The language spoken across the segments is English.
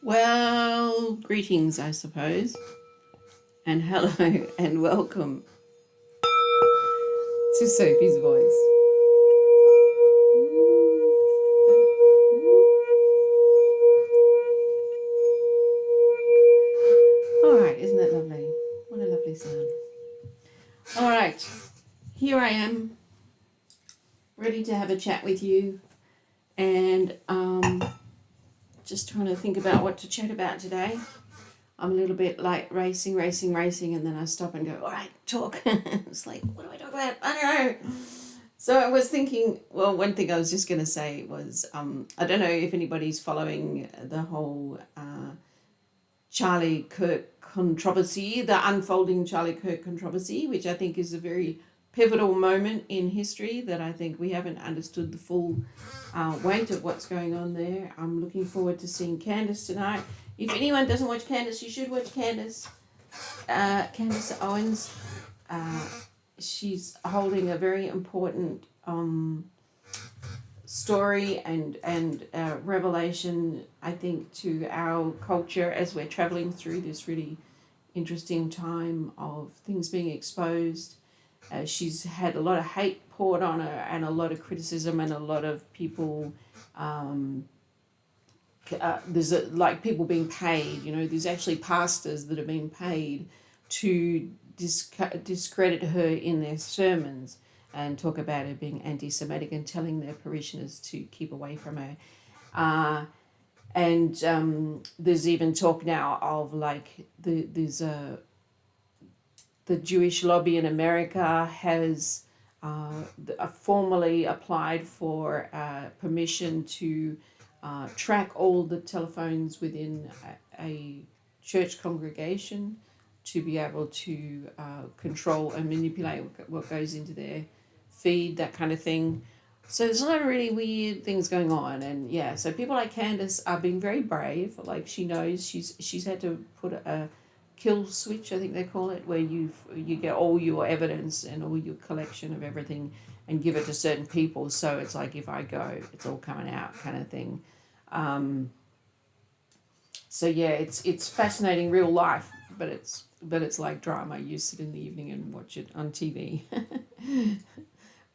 Well, greetings, I suppose, and hello and welcome to Sophie's voice. All right, isn't that lovely? What a lovely sound. All right, here I am, ready to have a chat with you, and just trying to think about what to chat about today. I'm a little bit like racing, and then I stop and go, all right, talk. It's like, what do I talk about? I don't know. So I was thinking, well, one thing I was just going to say was, I don't know if anybody's following the whole Charlie Kirk controversy, the unfolding Charlie Kirk controversy, which I think is a very pivotal moment in history that I think we haven't understood the full weight of what's going on there. I'm looking forward to seeing Candace tonight. If anyone doesn't watch Candace, you should watch Candace. Candace Owens. She's holding a very important story and revelation, I think, to our culture as we're traveling through this really interesting time of things being exposed. She's had a lot of hate poured on her and a lot of criticism and a lot of people. There's like people being paid. There's actually pastors that are being paid to discredit her in their sermons and talk about her being anti-Semitic and telling their parishioners to keep away from her. And there's even talk now of like the Jewish lobby in America has formally applied for permission to track all the telephones within a church congregation to be able to control and manipulate what goes into their feed, that kind of thing. So there's a lot of really weird things going on, and yeah, so people like Candace are being very brave. Like she knows she's had to put a kill switch, I think they call it, where you get all your evidence and all your collection of everything and give it to certain people. So it's like if I go, it's all coming out, kind of thing. So yeah, it's fascinating real life, but it's like drama. You sit in the evening and watch it on TV.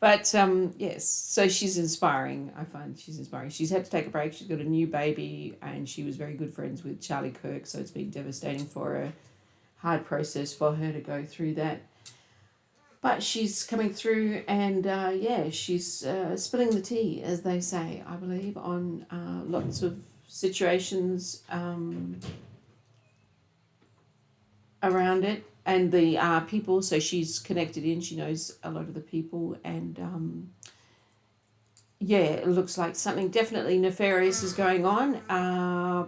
But yes, so she's inspiring. I find she's inspiring. She's had to take a break. She's got a new baby, and she was very good friends with Charlie Kirk, so it's been devastating for her. Hard process for her to go through that. But she's coming through, and yeah, she's spilling the tea, as they say, I believe, on lots of situations around it and the people. So she's connected in, she knows a lot of the people, and yeah, it looks like something definitely nefarious is going on,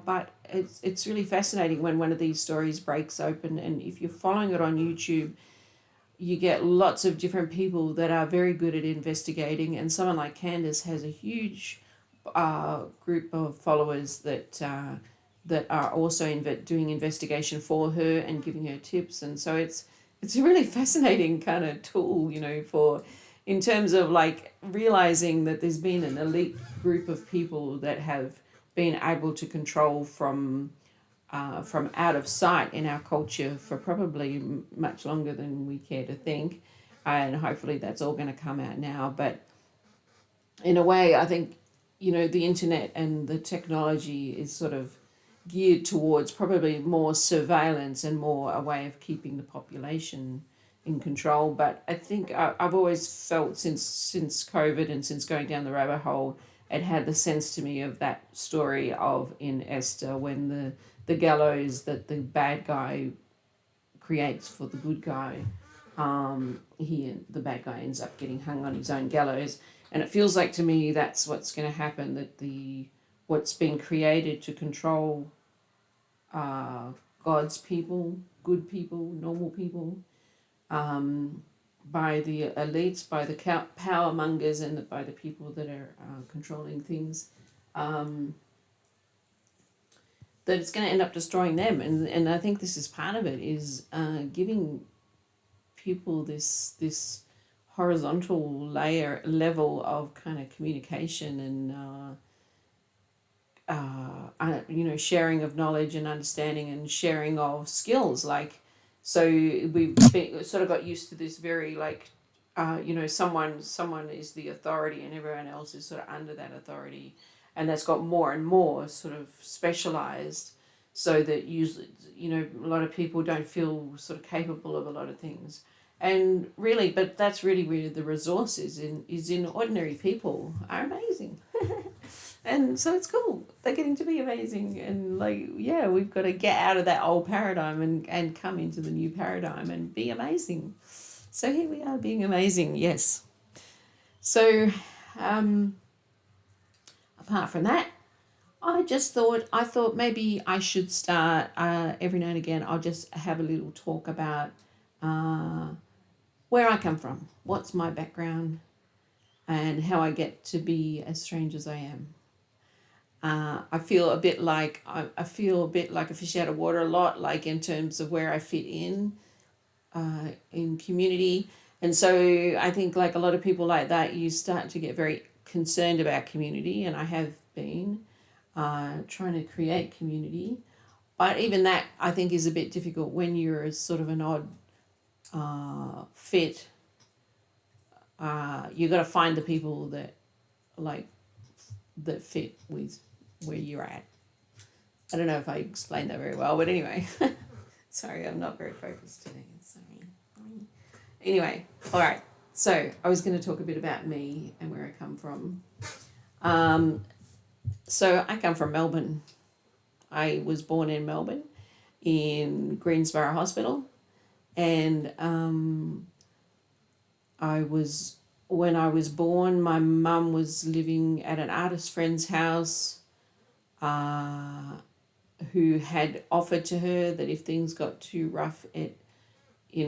but it's really fascinating when one of these stories breaks open, and if you're following it on YouTube, you get lots of different people that are very good at investigating, and someone like Candace has a huge group of followers that are also doing investigation for her and giving her tips, and so it's a really fascinating kind of tool, for in terms of like realizing that there's been an elite group of people that have been able to control from out of sight in our culture for probably much longer than we care to think, and hopefully that's all going to come out now. But in a way, I think the internet and the technology is sort of geared towards probably more surveillance and more a way of keeping the population in control. But I think I've always felt since COVID and since going down the rabbit hole, it had the sense to me of that story of in Esther when the gallows that the bad guy creates for the good guy, the bad guy ends up getting hung on his own gallows, and it feels like to me that's what's going to happen. That what's been created to control God's people, good people, normal people, by the elites, by the power mongers, and by the people that are controlling things, that it's going to end up destroying them. And I think this is part of it, is giving people this horizontal level of kind of communication and sharing of knowledge and understanding and sharing of skills. Like, so we've sort of got used to this very like, someone is the authority and everyone else is sort of under that authority, and that's got more and more sort of specialized, so that usually a lot of people don't feel sort of capable of a lot of things. And really, but that's really where the resource is in ordinary people are amazing. And so it's cool. They're getting to be amazing. And like, yeah, we've got to get out of that old paradigm and come into the new paradigm and be amazing. So here we are being amazing, yes. So apart from that, I thought maybe I should start every now and again, I'll just have a little talk about where I come from, what's my background, and how I get to be as strange as I am. I feel a bit like I feel a bit like a fish out of water a lot, like in terms of where I fit in community. And so I think like a lot of people like that, you start to get very concerned about community, and I have been trying to create community. But even that, I think, is a bit difficult when you're a sort of an odd fit. You got to find the people that like that fit with where you're at. I don't know if I explained that very well, but anyway. Sorry, I'm not very focused today. Sorry. Anyway, all right. So I was going to talk a bit about me and where I come from. So I come from Melbourne. I was born in Melbourne in Greensborough Hospital, and when I was born, my mum was living at an artist friend's house who had offered to her that if things got too rough in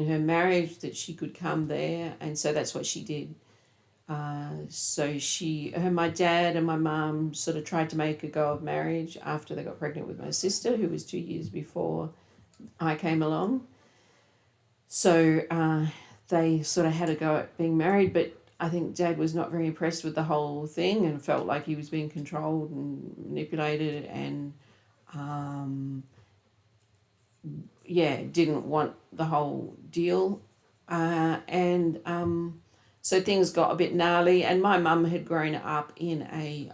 her marriage, that she could come there, and so that's what she did. My dad and my mum sort of tried to make a go of marriage after they got pregnant with my sister, who was 2 years before I came along. So they sort of had a go at being married, but I think Dad was not very impressed with the whole thing and felt like he was being controlled and manipulated, and didn't want the whole deal. So things got a bit gnarly, and my mum had grown up in a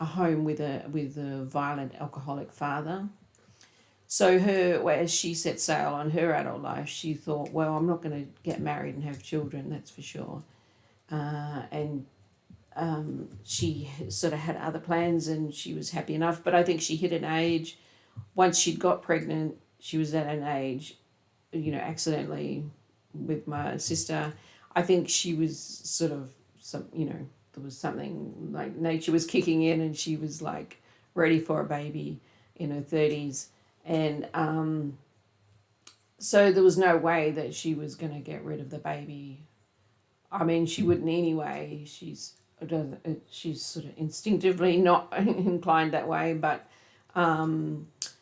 home with a violent alcoholic father. So as she set sail on her adult life, she thought, well, I'm not going to get married and have children, that's for sure. And she sort of had other plans, and she was happy enough. But I think she hit an age, once she'd got pregnant, she was at an age, accidentally with my sister. I think she was sort of there was something like nature was kicking in, and she was like ready for a baby in her 30s. And so there was no way that she was going to get rid of the baby. I mean, she wouldn't anyway. She's sort of instinctively not inclined that way. But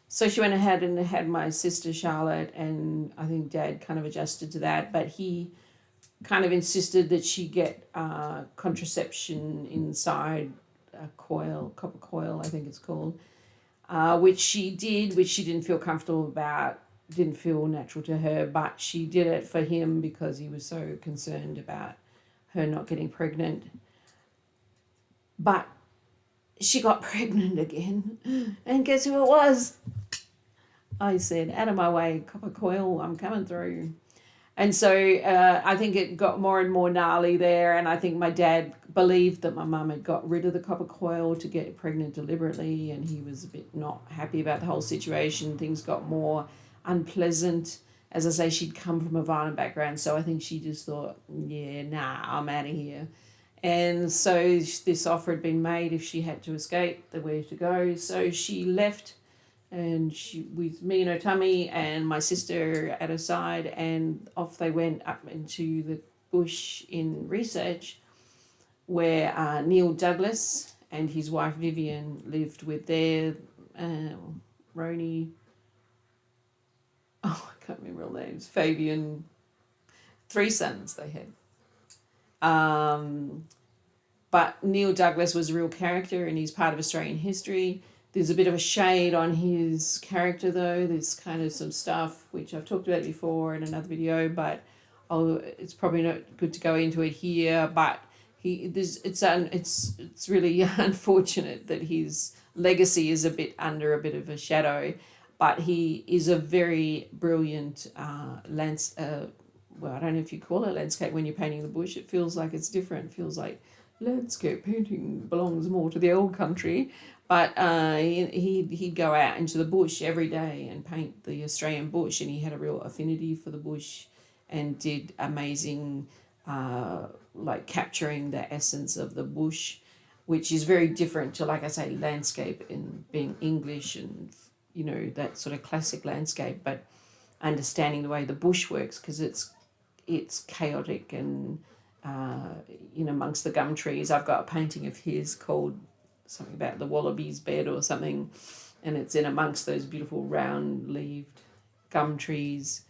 so she went ahead and had my sister Charlotte, and I think Dad kind of adjusted to that. But he kind of insisted that she get contraception inside a coil, copper coil, I think it's called. Which she did, which she didn't feel comfortable about, didn't feel natural to her, but she did it for him because he was so concerned about her not getting pregnant. But she got pregnant again, and guess who it was? I said, out of my way, copper coil, I'm coming through. And so I think it got more and more gnarly there, and I think my dad believed that my mum had got rid of the copper coil to get pregnant deliberately, and he was a bit not happy about the whole situation. Things got more unpleasant. As I say, she'd come from a violent background, so I think she just thought, I'm out of here. And so this offer had been made if she had to escape, the way to go. So she left, and she with me in her tummy and my sister at her side, and off they went up into the bush in research, where Neil Douglas and his wife Vivian lived with their Roni. Oh, I can't remember all names. Fabian. 3 sons they had. But Neil Douglas was a real character, and he's part of Australian history. There's a bit of a shade on his character, though. There's kind of some stuff which I've talked about before in another video, but it's probably not good to go into it here. But it's really unfortunate that his legacy is under a bit of a shadow. But he is a very brilliant well, I don't know if you call it landscape when you're painting the bush. It feels like it's different. It feels like landscape painting belongs more to the old country. But he'd go out into the bush every day and paint the Australian bush, and he had a real affinity for the bush and did amazing, like capturing the essence of the bush, which is very different to, like I say, landscape in being English and, that sort of classic landscape, but understanding the way the bush works, because it's chaotic and amongst the gum trees. I've got a painting of his called something about the wallaby's bed or something, and it's in amongst those beautiful round leaved gum trees.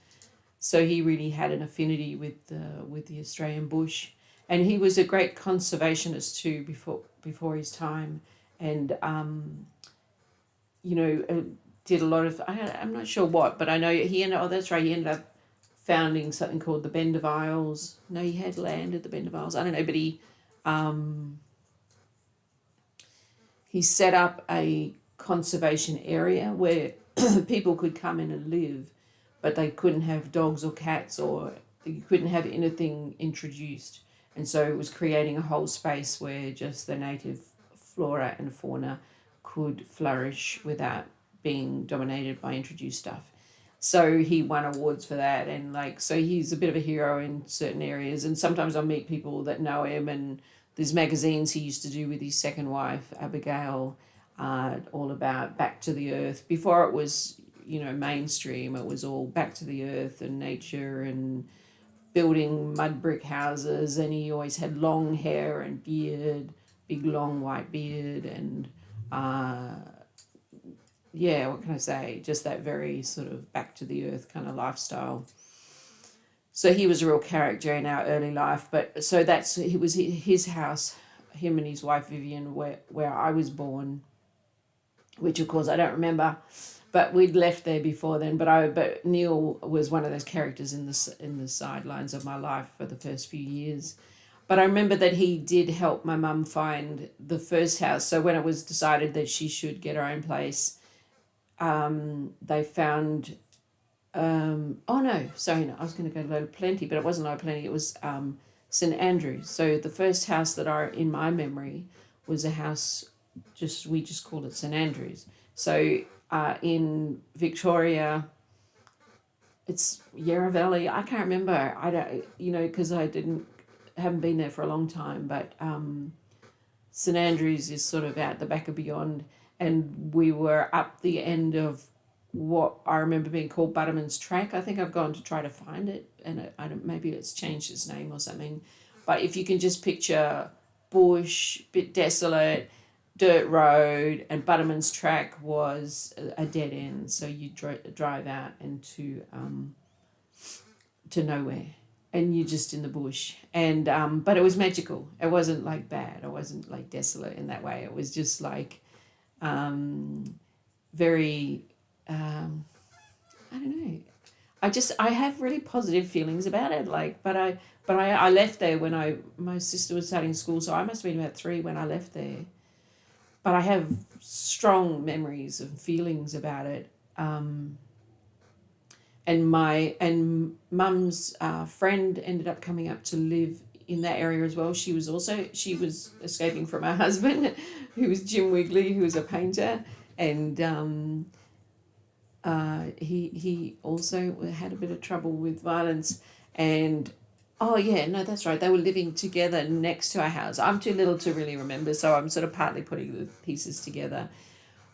So he really had an affinity with the Australian bush, and he was a great conservationist too before his time, and did a lot of, I'm not sure what, but I know he ended up founding something called the Bend of Isles. No, he had land at the Bend of Isles. I don't know, but he set up a conservation area where people could come in and live, but they couldn't have dogs or cats, or you couldn't have anything introduced. And so it was creating a whole space where just the native flora and fauna could flourish without being dominated by introduced stuff. So he won awards for that, and so he's a bit of a hero in certain areas. And sometimes I'll meet people that know him, and there's magazines he used to do with his second wife, Abigail, all about back to the earth. Before it was, mainstream, it was all back to the earth and nature and building mud brick houses. And he always had long hair and beard, big long white beard, and what can I say? Just that very sort of back to the earth kind of lifestyle. So he was a real character in our early life. But so it was his house, him and his wife Vivian, where I was born, which of course I don't remember, but we'd left there before then. But Neil was one of those characters in the sidelines of my life for the first few years. But I remember that he did help my mum find the first house. So when it was decided that she should get her own place, they found, I was going to go to Low Plenty, but it wasn't Low Plenty, it was St Andrews. So the first house that in my memory was a house, we just called it St Andrews. So in Victoria, it's Yarra Valley, I can't remember, I don't, because haven't been there for a long time, but St Andrews is sort of out the back of beyond. And we were up the end of what I remember being called Butterman's Track. I think I've gone to try to find it, and maybe it's changed its name or something. But if you can just picture bush, bit desolate, dirt road, and Butterman's Track was a dead end. So you drive out into to nowhere, and you're just in the bush. And but it was magical. It wasn't like bad. It wasn't like desolate in that way. It was just like very, I don't know. I have really positive feelings about it. But I left there when my sister was starting school, so I must have been about 3 when I left there. But I have strong memories and feelings about it. And mum's friend ended up coming up to live in that area as well. She was escaping from her husband, who was Jim Wigley, who was a painter, and he also had a bit of trouble with violence. And that's right, they were living together next to our house. I'm too little to really remember, so I'm sort of partly putting the pieces together,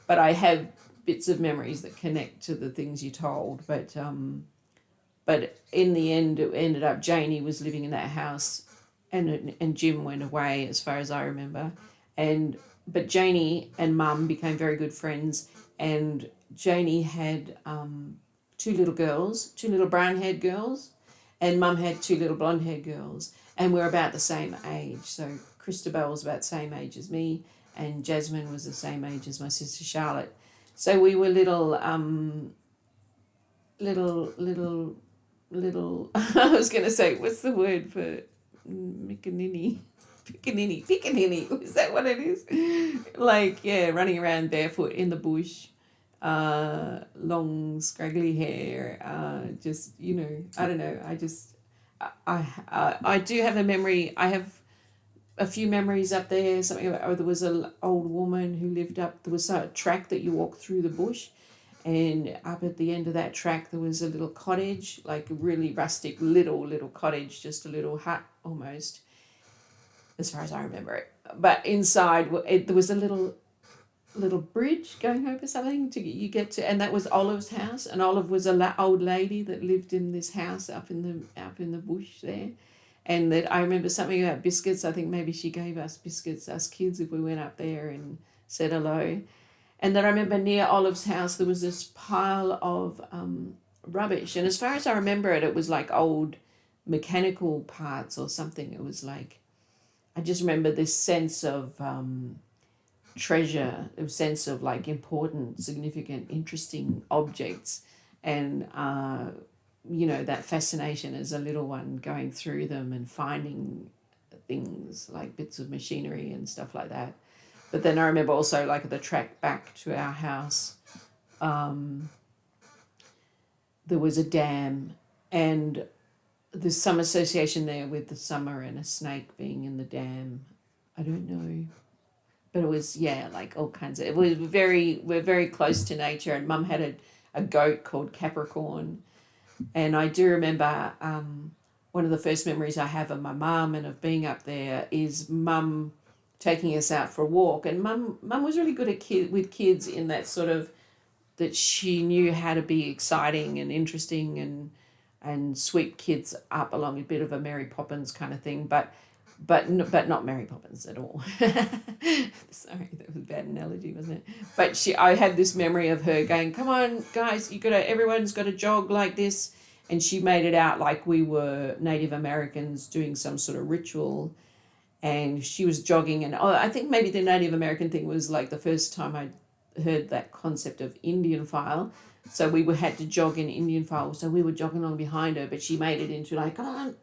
but I have bits of memories that connect to the things you told. But in the end, it ended up Janie was living in that house, and Jim went away, as far as I remember. But Janie and Mum became very good friends, and Janie had 2 little girls, 2 little brown-haired girls, and Mum had 2 little blonde-haired girls, and we're about the same age. So Christabel was about the same age as me, and Jasmine was the same age as my sister Charlotte. So we were little, little. I was gonna say, what's the word for Micanini? Pickaninny. Is that what it is? Like, yeah, running around barefoot in the bush, long scraggly hair. Just I don't know. I do have a memory. I have a few memories up there. Something about, there was an old woman who lived up. There was a track that you walk through the bush, and up at the end of that track there was a little cottage, like a really rustic little cottage, just a little hut almost, as far as I remember it. But inside there was a little bridge going over something to you get to, and that was Olive's house. And Olive was a old lady that lived in this house up in the bush there. And that I remember something about biscuits. I think maybe she gave us biscuits, us kids, if we went up there and said hello. And then I remember near Olive's house there was this pile of rubbish. And as far as I remember it, it was like old mechanical parts or something. It was like, I just remember this sense of treasure, a sense of like important, significant, interesting objects. And that fascination as a little one, going through them and finding things like bits of machinery and stuff like that. But then I remember also, like, the track back to our house, there was a dam, and there's some association there with the summer and a snake being in the dam. I don't know. But it was, yeah, like all kinds of, we're very close to nature, and Mum had a goat called Capricorn. And I do remember one of the first memories I have of my mum and of being up there is Mum taking us out for a walk. And Mum was really good with kids, in that sort of, that she knew how to be exciting and interesting and sweep kids up along a bit of a Mary Poppins kind of thing, but not Mary Poppins at all. Sorry, that was a bad analogy, wasn't it? But I had this memory of her going, "Come on, guys, everyone's got to jog like this," and she made it out like we were Native Americans doing some sort of ritual, and she was jogging, and I think maybe the Native American thing was like the first time I heard that concept of Indian file. So we had to jog in Indian file, so we were jogging along behind her, but she made it into like, "Come on."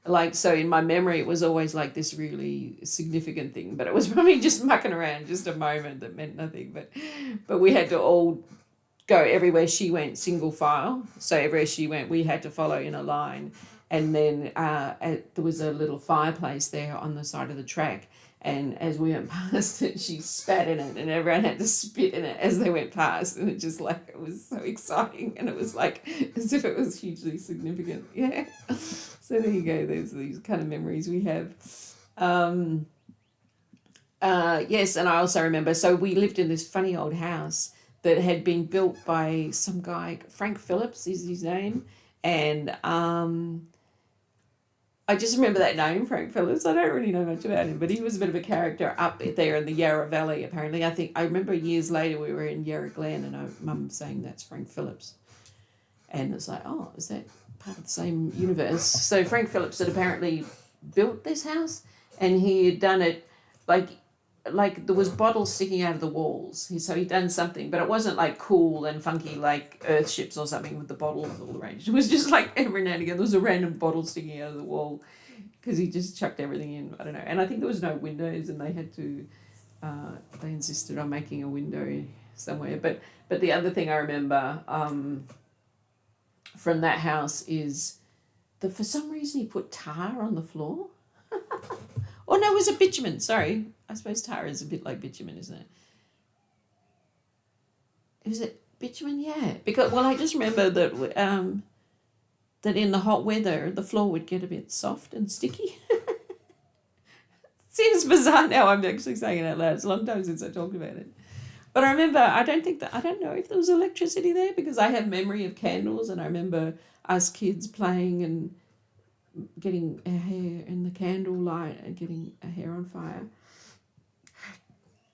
Like, so in my memory, it was always like this really significant thing, but it was probably just mucking around, just a moment that meant nothing. But we had to all go everywhere she went, single file. So everywhere she went, we had to follow in a line. And then there was a little fireplace there on the side of the track. And as we went past it, she spat in it, and everyone had to spit in it as they went past. And it was so exciting. And it was like as if it was hugely significant. Yeah. So there you go. There's these kind of memories we have. Yes, and I also remember, so we lived in this funny old house that had been built by some guy, Frank Phillips is his name. And I just remember that name, Frank Phillips. I don't really know much about him, but he was a bit of a character up there in the Yarra Valley, apparently. I remember years later we were in Yarra Glen, and Mum saying that's Frank Phillips. And it's like, oh, is that part of the same universe? So Frank Phillips had apparently built this house, and he had done it like there was bottles sticking out of the walls. So he'd done something, but it wasn't like cool and funky like Earth ships or something with the bottles all arranged. It was just like every now and again there was a random bottle sticking out of the wall, because he just chucked everything in. I don't know. And I think there was no windows, and they had to, they insisted on making a window somewhere. But the other thing I remember from that house is that for some reason he put tar on the floor. Oh no, it was a bitumen. Sorry, I suppose tar is a bit like bitumen, isn't it? Was it bitumen? Yeah, because I just remember that that in the hot weather the floor would get a bit soft and sticky. Seems bizarre now. I'm actually saying it out loud. It's a long time since I talked about it. But I remember, I don't know if there was electricity there, because I have memory of candles, and I remember us kids playing and getting our hair in the candle light and getting our hair on fire.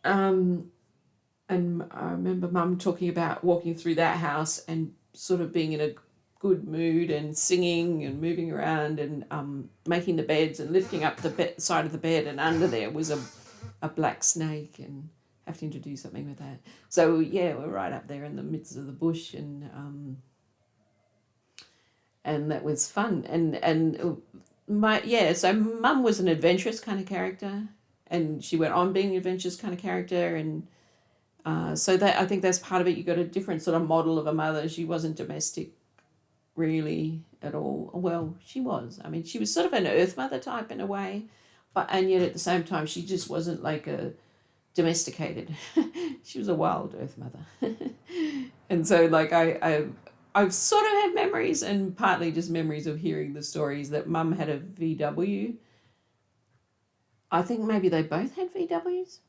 And I remember Mum talking about walking through that house and sort of being in a good mood and singing and moving around and making the beds and lifting up the side of the bed, and under there was a black snake and having to do something with that. So yeah, we're right up there in the midst of the bush, and that was fun. And my so Mum was an adventurous kind of character, and she went on being an adventurous kind of character, and so that I think that's part of it. You got a different sort of model of a mother. She wasn't domestic really at all. Well, she was. I mean, she was sort of an earth mother type in a way, but and yet at the same time, she just wasn't like a domesticated. She was a wild earth mother. And so like I've sort of had memories, and partly just memories of hearing the stories that Mum had a VW. I think maybe they both had VWs,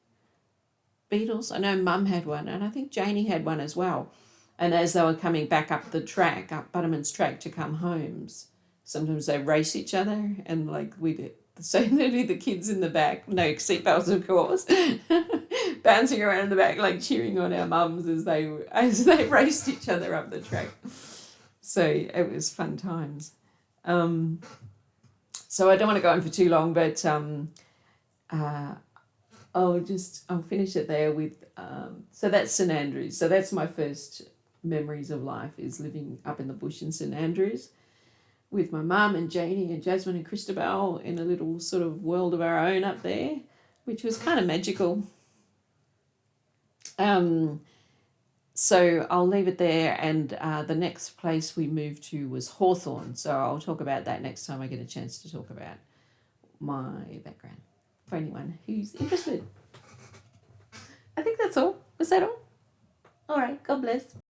Beetles. I know Mum had one, and I think Janie had one as well. And as they were coming back up the track, up Butterman's track to come homes, sometimes they race each other, and like we did. So there'd be the kids in the back, no seatbelts, of course, bouncing around in the back, like cheering on our mums as they raced each other up the track. So it was fun times. So I don't want to go on for too long, but I'll finish it there with so that's St Andrews. So that's my first memories of life, is living up in the bush in St Andrews with my mum and Janie and Jasmine and Christabel in a little sort of world of our own up there, which was kind of magical. So I'll leave it there, and the next place we moved to was Hawthorne. So I'll talk about that next time I get a chance to talk about my background for anyone who's interested. I think that's all. Was that all? All right. God bless.